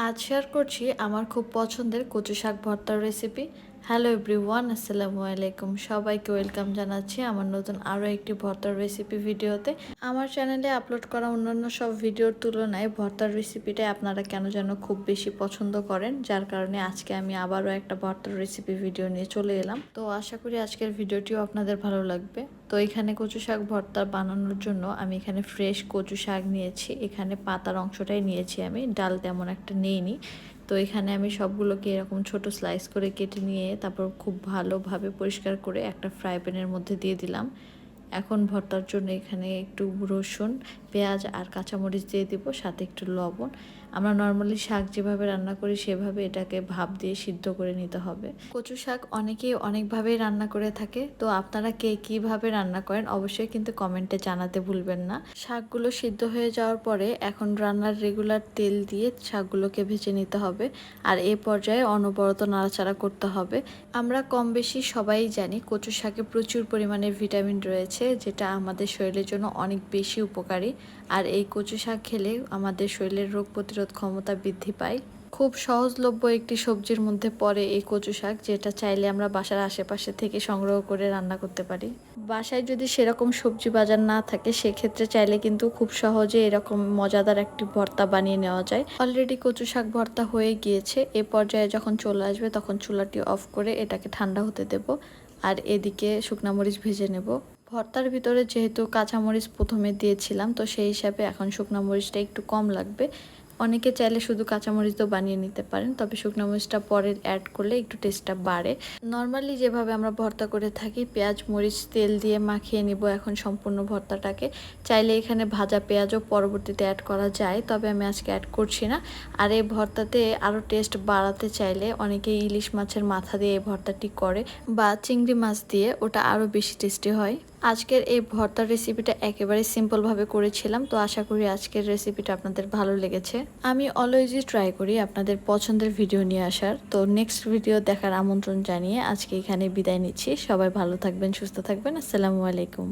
আজ শেয়ার করছি আমার খুব পছন্দের কচু শাক ভর্তার রেসিপি। হ্যালো এভরিওয়ান, আসসালামু আলাইকুম। সবাইকে ওয়েলকাম জানাচ্ছি আমার নতুন আরও একটি ভর্তার রেসিপি ভিডিওতে। আমার চ্যানেলে আপলোড করা অন্যান্য সব ভিডিওর তুলনায় ভর্তার রেসিপিটাই আপনারা কেন যেন খুব বেশি পছন্দ করেন, যার কারণে আজকে আমি আবারও একটা ভর্তার রেসিপি ভিডিও নিয়ে চলে এলাম। তো আশা করি আজকের ভিডিওটিও আপনাদের ভালো লাগবে। তো এখানে কচু শাক ভর্তা বানানোর জন্য আমি এখানে ফ্রেশ কচু শাক নিয়েছি। এখানে পাতার অংশটাই নিয়েছি, আমি ডাল তেমন একটা নেইনি। তো এখানে আমি সবগুলোকে এরকম ছোট স্লাইস করে কেটে নিয়ে তারপর খুব ভালোভাবে পরিষ্কার করে একটা ফ্রাই প্যানের মধ্যে দিয়ে দিলাম। এখন ভর্তার জন্য এখানে একটু রসুন, পেঁয়াজ আর কাঁচামরিচ দিয়ে দিব, সাথে একটু লবণ। আমরা নর্মালি শাক যেভাবে রান্না করি সেভাবে এটাকে ভাপ দিয়ে সিদ্ধ করে নিতে হবে। কচু শাক অনেকেই অনেকভাবেই রান্না করে থাকে, তো আপনারা কে কীভাবে রান্না করেন অবশ্যই কিন্তু কমেন্টে জানাতে ভুলবেন না। শাকগুলো সিদ্ধ হয়ে যাওয়ার পরে এখন রান্নার রেগুলার তেল দিয়ে শাকগুলোকে ভেজে নিতে হবে, আর এ পর্যায়ে অনবরত নাড়াচাড়া করতে হবে। আমরা কম বেশি সবাই জানি কচু শাকে প্রচুর পরিমাণে ভিটামিন রয়েছে, যেটা আমাদের শরীরের জন্য অনেক বেশি উপকারী। আর এই কচু শাক খেলে আমাদের শরীরের রোগ প্রতিরোধ ক্ষমতা বৃদ্ধি পায়। খুব সহজলভ্য একটি সবজির মধ্যে পড়ে এই কচু শাক, যেটা চাইলে আমরা বাসার আশেপাশে থেকে সংগ্রহ করে রান্না করতে পারি। বাসায় যদি সেরকম সবজি বাজার না থাকে সেক্ষেত্রে চাইলে কিন্তু খুব সহজে এরকম মজাদার একটি ভর্তা বানিয়ে নেওয়া যায়। অলরেডি কচু শাক ভর্তা হয়ে গিয়েছে। এ পর্যায়ে যখন চলে আসবে তখন চুলাটি অফ করে এটাকে ঠান্ডা হতে দেব, আর এদিকে শুকনা মরিচ ভেজে নেব। ভর্তার ভিতরে যেহেতু কাঁচামরিচ প্রথমে দিয়েছিলাম, তো সেই হিসাবে এখন শুকনা মরিচটা একটু কম লাগবে। অনেকে চাইলে শুধু কাঁচামরিচ তো বানিয়ে নিতে পারেন, তবে শুকনো মরিচটা পরে অ্যাড করলে একটু টেস্টটা বাড়ে। নর্মালি যেভাবে আমরা ভর্তা করে থাকি, পেঁয়াজ মরিচ তেল দিয়ে মাখিয়ে নিব এখন সম্পূর্ণ ভর্তাটাকে। চাইলে এখানে ভাজা পেঁয়াজও পরবর্তীতে অ্যাড করা যায়, তবে আমি আজকে অ্যাড করছি না। আর এই ভর্তাতে আরও টেস্ট বাড়াতে চাইলে অনেকে ইলিশ মাছের মাথা দিয়ে এই ভর্তাটি করে, বা চিংড়ি মাছ দিয়ে, ওটা আরও বেশি টেস্টি হয়। আজকের এই ভর্তার রেসিপিটা একেবারে সিম্পলভাবে করেছিলাম, তো আশা করি আজকের রেসিপিটা আপনাদের ভালো লেগেছে। আমি অলওয়েজই ট্রাই করি আপনাদের পছন্দের ভিডিও নিয়ে আসার। তো নেক্সট ভিডিও দেখার আমন্ত্রণ জানিয়ে আজকে এখানে বিদায় নিচ্ছি। সবাই ভালো থাকবেন, সুস্থ থাকবেন। আসসালামু আলাইকুম।